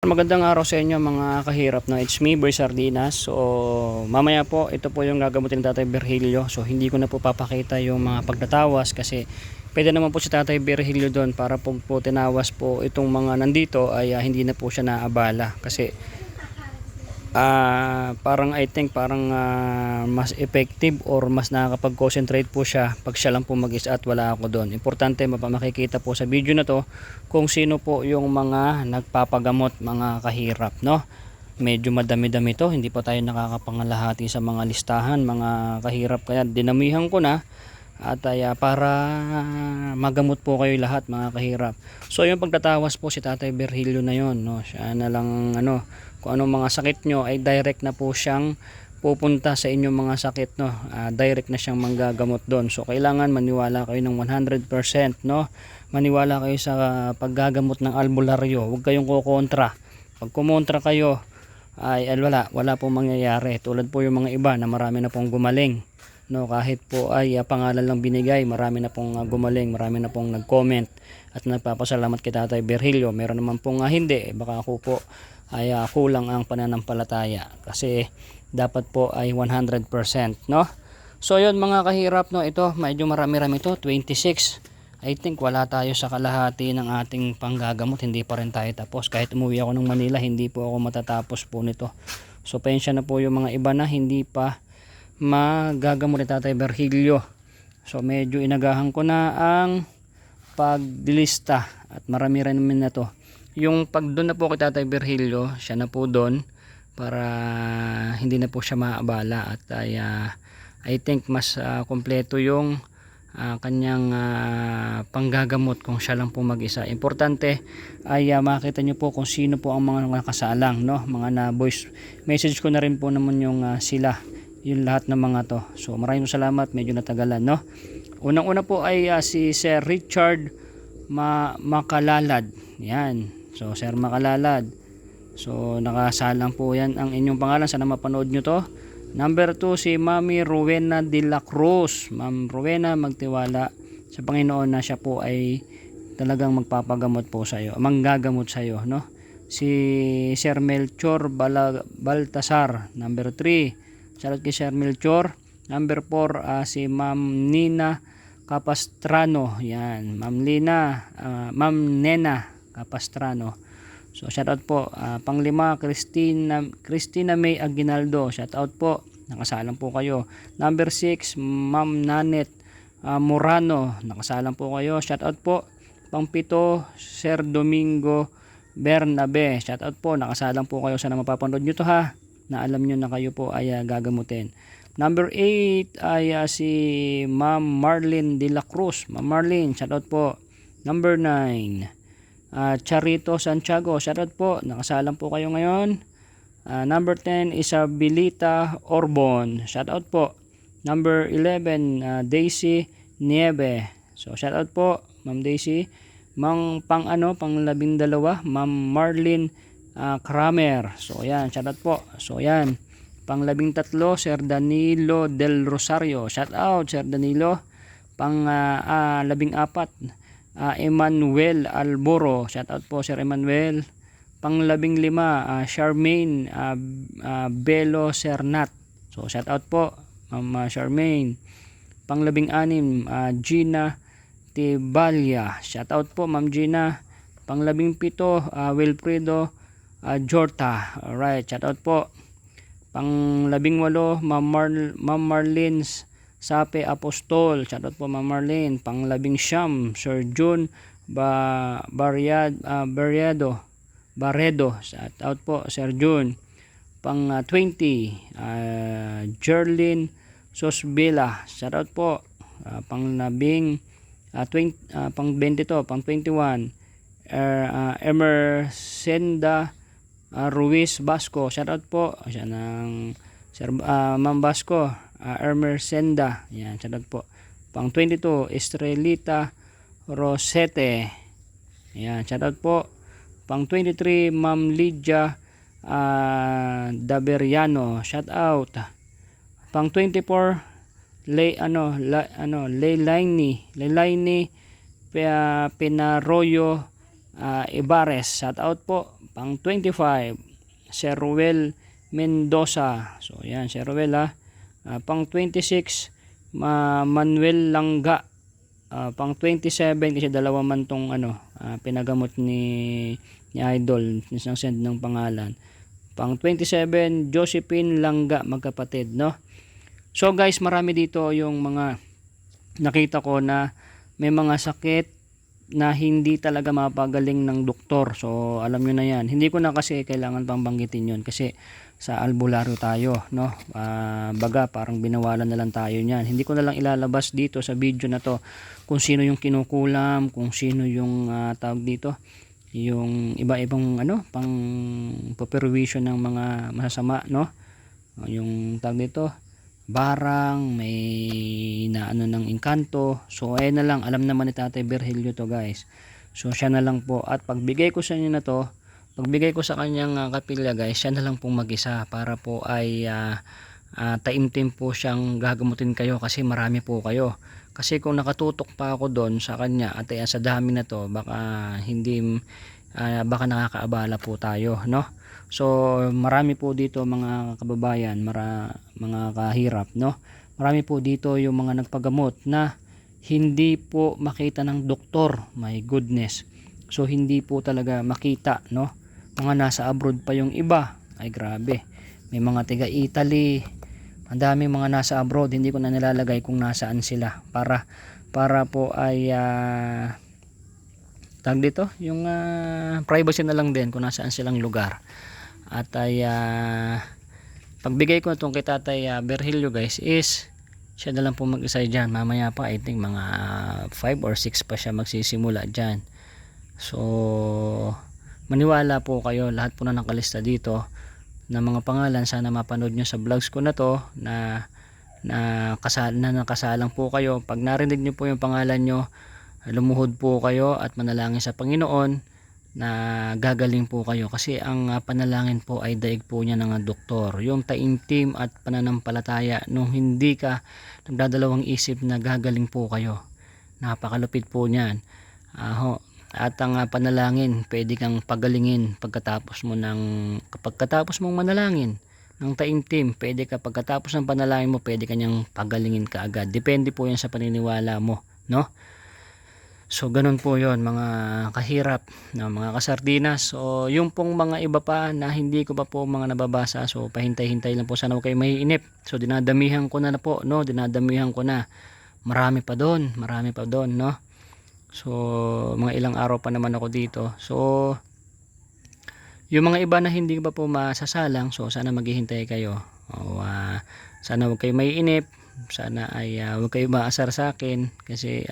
Magandang araw sa inyo mga kahirap, na it's me, Boy Sardinas. So mamaya po, ito po yung gagamutin ng Tatay Virgilio. So hindi ko na po papakita yung mga pagtatawas kasi pwede naman po si Tatay Virgilio doon para po tinawas po itong mga nandito ay hindi na po siya naabala. Kasi parang I think parang mas effective or mas nakakapag-concentrate po siya pag siya lang po mag-isa at wala ako doon. Importante makikita po sa video na to kung sino po yung mga nagpapagamot, mga kahirap, no? Medyo madami-dami to, hindi pa tayo nakakapangalahati sa mga listahan, mga kahirap, kaya dinamihan ko na at para magamot po kayo lahat, mga kahirap. So yung pagtatawas po si Tatay Virgilio na yon, no? Siya na lang kung anong mga sakit nyo ay direct na po siyang pupunta sa inyong mga sakit, no? Direct na siyang manggagamot doon. So kailangan maniwala kayo ng 100%, no? Maniwala kayo sa paggagamot ng albularyo. Huwag kayong kukontra. Pag kumontra kayo ay wala pong mangyayari. Tulad po yung mga iba na marami na pong gumaling, no? Kahit po ay pangalan lang binigay, marami na pong gumaling, marami na pong nag-comment at nagpapasalamat kay Tatay Virgilio. Meron naman pong hindi, baka ako po ay kulang ang pananampalataya kasi dapat po ay 100%, no? So yun mga kahirap, no, ito medyo marami-rami to, 26. I think wala tayo sa kalahati ng ating panggagamot, hindi pa rin tayo tapos. Kahit umuwi ako ng Manila, hindi po ako matatapos po nito. So pensya na po yung mga iba na hindi pa magagamot ni Tatay Virgilio. So medyo inagahan ko na ang pagdilista at marami rin naman na to. Yung pag doon na po kay Tatay Virgilio, siya na po doon para hindi na po siya maabala at I think mas kompleto yung kanyang panggagamot kung siya lang po mag-isa. Importante ay makita nyo po kung sino po ang mga nakasalang, no? Mga na voice message ko na rin po naman yung sila, yung lahat ng mga to. So maraming salamat, medyo natagalan, no? Unang-una po ay si Sir Richard Makalalad. Yan. So Sir Makalalad. So nakasalang po yan ang inyong pangalan. Sana mapanood nyo to. Number 2 si Mami Rowena de la Cruz. Ma'am Rowena, magtiwala sa Panginoon na siya po ay talagang magpapagamot po sa iyo, manggagamot sa iyo, no? Si Sir Melchor Baltasar, number 3. Shoutout kay Sir Melchor. Number 4 si Ma'am Nina Capastrano. Yan, Ma'am Ma'am Nena Capastrano. So shoutout po. Panglima, Christina May Aguinaldo. Shoutout po. Nakasalang po kayo. Number 6, Ma'am Nanet Morano. Nakasalang po kayo. Shoutout po. Pang-7, Sir Domingo Bernabe. Shoutout po. Nakasalang po kayo. Sana mapapanood nyo to, ha, na alam nyo na kayo po ay gagamutin. Number 8 ay si Ma'am Marlene de la Cruz. Ma'am Marlene, shoutout po. Number 9, Charito Santiago, shoutout po, nakasalang po kayo ngayon. Number 10, Isabelita Orbon, shoutout po. Number 11, Daisy Nieve. So shoutout po, Ma'am Daisy. Pang 12, Ma'am Marlene Kramer. So yan, shoutout po. So yan. Pang 13, Sir Danilo del Rosario. Shoutout Sir Danilo. Pang 14, Emmanuel Alboro. Shoutout po Sir Emmanuel. Pang 15, Charmaine Belo Cernat. So shoutout po Ma'am Charmaine. Pang 16, Gina Tibalia. Shoutout po Ma'am Gina. Pang 17, Wilfredo Jorta. Alright, shoutout po. Pang 18, Ma'am Marlene Sape Apostol. Shoutout po Ma'am Marlene. Pang 19, Sir June Barredo. Shoutout po Sir June. Pang 20, Jerlyn Sosbila. Shoutout po. Pang 22, pang 21, Emersenda Ruiz Basco. Shoutout po siya ng Sir Ma'am Basco, Emersenda. Yan, shoutout po. Pang 22, Estrelita Rosete. Yan, shoutout po. Pang 23, Ma'am Lydia Daberiano. Shoutout. Pang 24, Leilani Pinaroyo Ibares. Shout out po. Pang 25, Sir Ruel Mendoza. So yan, Sir Ruel ha. Pang 26, Manuel Langga. Pang 27, kasi dalawa man tong pinagamot ni Idol, isang send ng pangalan. Pang 27, Josephine Langga, magkapatid, no? So guys, marami dito yung mga nakita ko na may mga sakit na hindi talaga mapagaling ng doktor. So alam nyo na yan. Hindi ko na kasi kailangan pang banggitin yun kasi sa albularyo tayo, no? Baga parang binawalan na lang tayo niyan. Hindi ko na lang ilalabas dito sa video na to kung sino yung kinukulam, kung sino yung tawag dito, yung iba-ibang pang perwisyo ng mga masasama, no? Yung tawag dito, barang, may ng engkanto. So ayun na lang, alam naman ni Tatay Virgilio to guys. So siya na lang po, at pagbigay ko sa inyo na to, pagbigay ko sa kanyang kapilya guys, siya na lang pong mag-isa para po ay taimtim po siyang gagamutin kayo kasi marami po kayo. Kasi kung nakatutok pa ako doon sa kanya at sa dami na to, baka hindi baka nakakaabala po tayo, no? So marami po dito mga kababayan, mga kahirap, no? Marami po dito yung mga nagpagamot na hindi po makita ng doktor. My goodness. So hindi po talaga makita, no? Mga nasa abroad pa yung iba. Ay grabe. May mga tiga Italy. Ang daming mga nasa abroad. Hindi ko na nilalagay kung nasaan sila para po ay tag dito yung privacy na lang din kung nasaan silang lugar. At ay pagbigay ko itong kay Tatay Virgilio guys is siya na lang po mag-isa dyan. Mamaya pa I think mga 5 or 6 pa siya magsisimula dyan. So maniwala po kayo, lahat po na nakalista dito na mga pangalan, sana mapanood nyo sa vlogs ko na to na nakasalang po kayo. Pag narinig nyo po yung pangalan nyo, lumuhod po kayo at manalangin sa Panginoon na gagaling po kayo, kasi ang panalangin po ay daig po niya ng doktor. Yung taimtim at pananampalataya nung hindi ka nagdadalawang isip na gagaling po kayo, napakalupit po niyan. At ang panalangin, pwede kang pagalingin pagkatapos mong manalangin ng taimtim. Pwede ka pagkatapos ng panalangin mo, pwede kanyang pagalingin ka agad. Depende po yan sa paniniwala mo, no? So ganun po yon mga kahirap, mga kasardinas. So yung pong mga iba pa na hindi ko pa po mga nababasa, so pahintay-hintay lang po, sana huwag kayo maiinip. So dinadamihan ko na po, no? Dinadamihan ko na. Marami pa doon, no? So mga ilang araw pa naman ako dito. So yung mga iba na hindi pa po masasalang, so sana maghihintay kayo. Sana huwag kayo maiinip. Sana ay huwag kayo maasar sa akin kasi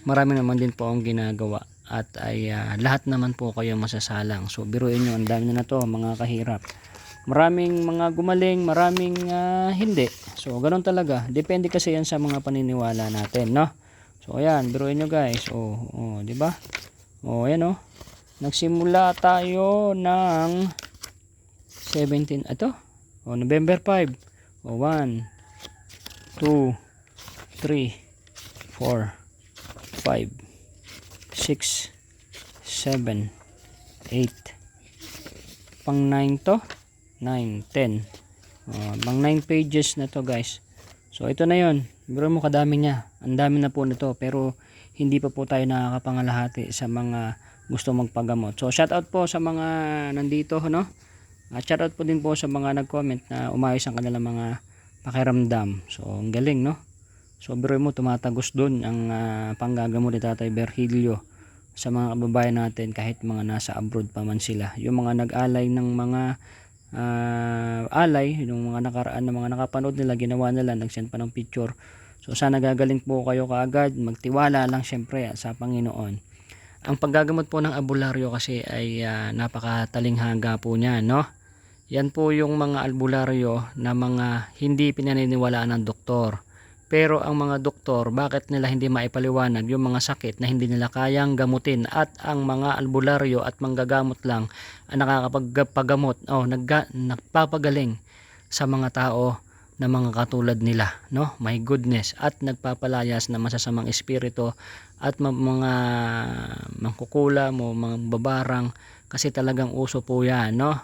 marami naman din po akong ginagawa at ay lahat naman po kayo masasalang. So biruin nyo, ang dami na to mga kahirap. Maraming mga gumaling, maraming hindi. So ganun talaga, depende kasi yan sa mga paniniwala natin, no? So ayan, biruin nyo guys. Di ba? Ayan nagsimula tayo ng 17 November 5. 1 2 3 4 5 6 7 8 pang 9 to 9 10 pang 9 pages na to guys. So ito na yon, biro mo kadami niya, ang dami na po nito, pero hindi pa po tayo nakakapangalahati sa mga gusto magpagamot. So shout out po sa mga nandito, no? At shout out po din po sa mga nag-comment na umayos ang kanilang mga pakiramdam. So ang galing, no? So biro mo, tumatagos doon ang panggagamot ni Tatay Virgilio sa mga kababayan natin kahit mga nasa abroad pa man sila. Yung mga nag-alay ng mga yung mga nakaraan na mga nakapanood nila, ginawa nila, nag-send pa ng picture. So sana gagaling po kayo kaagad. Magtiwala lang syempre sa Panginoon. Ang paggagamot po ng albularyo kasi ay napakatalinghaga po niya, no? Yan po yung mga albularyo na mga hindi pinaniniwalaan ng doktor. Pero ang mga doktor, bakit nila hindi maipaliwanag yung mga sakit na hindi nila kayang gamutin, at ang mga albularyo at manggagamot lang ang nakakapagpagamot nagpapagaling sa mga tao na mga katulad nila, no? My goodness. At nagpapalayas ng masasamang espiritu at mga mangkukulam o mga babarang kasi talagang uso po yan, no?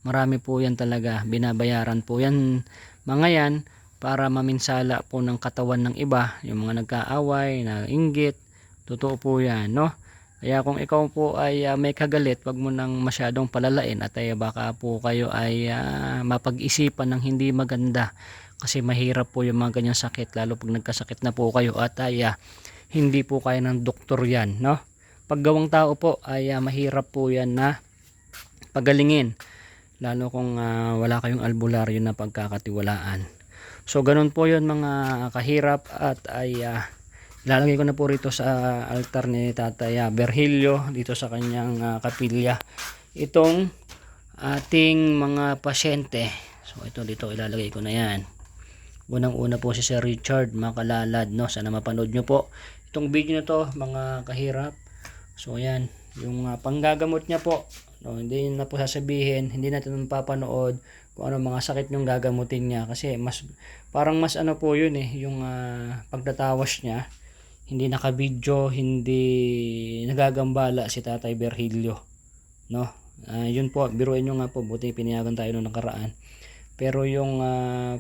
Marami po yan talaga, binabayaran po yan mga yan para maminsala po ng katawan ng iba, yung mga nagkaaway, na inggit. Totoo po yan, no? Kaya kung ikaw po ay may kagalit, wag mo nang masyadong palalain at baka po kayo ay mapag-isipan ng hindi maganda, kasi mahirap po yung mga ganyang sakit, lalo pag nagkasakit na po kayo at hindi po kaya ng doktor yan, no? Paggawang tao po ay mahirap po yan na pagalingin, lalo kung wala kayong albularyo na pagkakatiwalaan. So ganun po yun mga kahirap, at ilalagay ko na po rito sa altar ni Tatay Virgilio dito sa kanyang kapilya itong ating mga pasyente. So ito dito ilalagay ko na yan. Unang-una po si Sir Richard Makalalad, no? Sana mapanood nyo po itong video na to mga kahirap. So yan yung panggagamot niya po, no? Hindi na po sasabihin, hindi natin papanood kung ano mga sakit yung gagamutin niya, kasi parang mas ano po yun yung pagtatawas niya, hindi naka-video, hindi nagagambala si Tatay Virgilio, no? Yun po, biruin nyo nga po, buti pinayagan tayo noong nakaraan, pero yung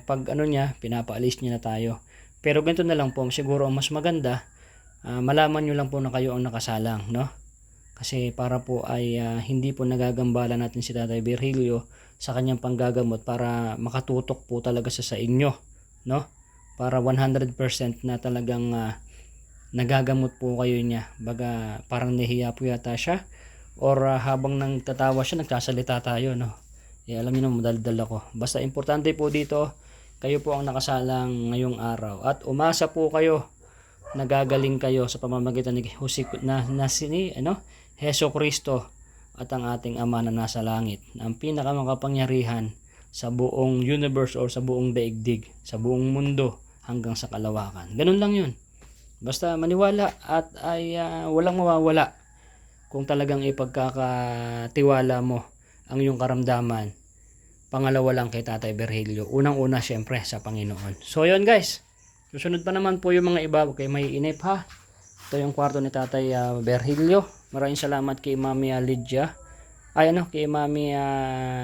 pag ano niya, pinapaalis niya na tayo. Pero ganito na lang po, siguro ang mas maganda, malaman nyo lang po na kayo ang nakasalang, no? Kasi para po ay hindi po nagagambala natin si Tatay Virgilio sa kanyang panggagamot, para makatutok po talaga sa inyo, no? Para 100% na talagang nagagamot po kayo niya. Baga parang nahiya po yata siya, or habang nagtatawa siya nagsasalita tayo, no? Alam niyo na, madaldal ako. Basta importante po dito, kayo po ang nakasalang ngayong araw, at umasa po kayo, nagagaling kayo sa pamamagitan ni Heso Kristo at ang ating Ama na nasa langit, ang pinakamakapangyarihan sa buong universe or sa buong daigdig, sa buong mundo hanggang sa kalawakan. Ganun lang yun. Basta maniwala at ay walang mawawala kung talagang ipagkakatiwala mo ang iyong karamdaman. Pangalawa lang kay Tatay Virgilio. Unang-una syempre sa Panginoon. So yun guys. Susunod pa naman po yung mga iba. Okay, may inip ha. Ito yung kwarto ni Tatay Virgilio. Maraming salamat kay Mami Lydia. Kay Mami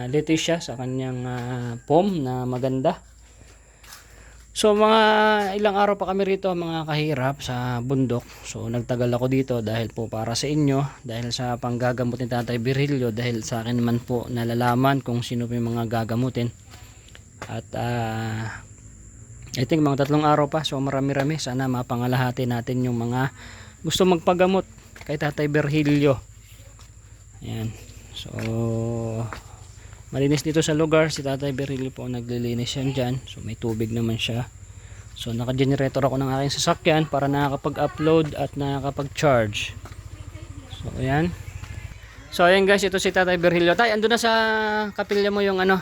Leticia sa kanyang pom na maganda. So mga ilang araw pa kami rito mga kahirap sa bundok. So nagtagal ako dito dahil po para sa inyo, dahil sa panggagamot ni Tatay Virgilio, dahil sa akin naman po nalalaman kung sino po yung mga gagamutin. At I think mga 3 araw pa, so marami-rami. Sana mapangalahati natin yung mga gusto magpagamot kay Tatay Virgilio. Ayan. So malinis dito sa lugar. Si Tatay Virgilio po naglilinis yan dyan. So may tubig naman siya. So naka-generator ako ng aking sasakyan para nakakapag-upload at nakakapag-charge. So ayan. So ayan guys, ito si Tatay Virgilio. Tay, ando na sa kapilya mo yung ano.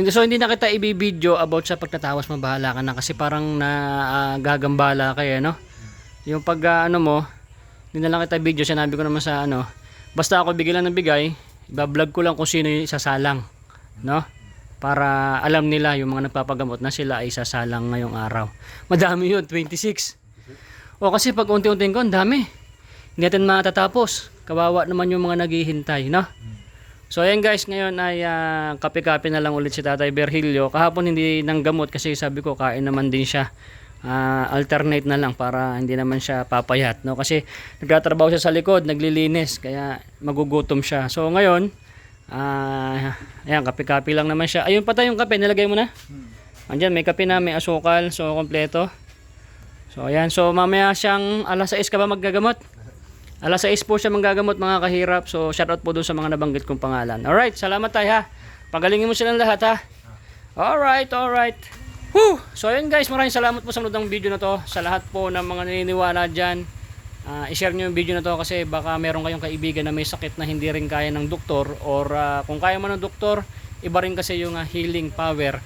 So hindi na kita i-video about sa pagtatawas, mabahala ka na, kasi parang gagambala kayo, no? Yung pag ano mo, hindi na lang kita video, sinabi ko naman sa ano, basta ako bigay lang ng bigay, iba-vlog ko lang kung sino yung isasalang, no? Para alam nila yung mga nagpapagamot na sila ay isasalang ngayong araw. Madami yun, 26. O kasi pag unti-unti ko, ang dami. Hindi natin matatapos. Kawawa naman yung mga naghihintay, no? So ayan guys, ngayon ay kape-kape na lang ulit si Tatay Virgilio. Kahapon hindi nang gamot kasi sabi ko kain naman din siya. Alternate na lang para hindi naman siya papayat, no? Kasi nagtatrabaho siya sa likod, naglilinis, kaya magugutom siya. So ngayon, ayan, kape-kape lang naman siya. Ayun pa tayong kape, nilagay mo na? Andyan, may kape na, may asukal, so kompleto. So ayan, so mamaya siyang alas 6 ka ba maggagamot? Alas 6 po siya manggagamot mga kahirap. So shoutout po doon sa mga nabanggit kong pangalan. Alright, salamat tayo ha. Pagalingin mo silang lahat ha. Alright. Woo! So ayun guys, maraming salamat po sa nanood ng video na to. Sa lahat po ng mga naniniwala dyan, i-share nyo yung video na to, kasi baka meron kayong kaibigan na may sakit na hindi rin kaya ng doktor, or kung kaya man ng doktor, iba rin kasi yung healing power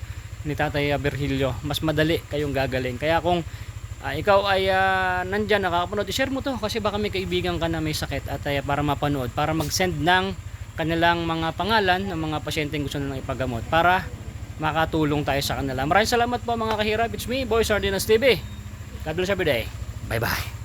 ni Tatay Virgilio. Mas madali kayong gagaling. Kaya kung ikaw ay nandyan nakakapanood, i-share mo to, kasi baka may kaibigan ka na may sakit, at para mapanood, para mag-send ng kanilang mga pangalan ng mga pasyenteng gusto nilang ipagamot, para makatulong tayo sa kanila. Maraming salamat po mga kahirap. It's me, Boy Sardinas TV. God bless every day. Bye bye.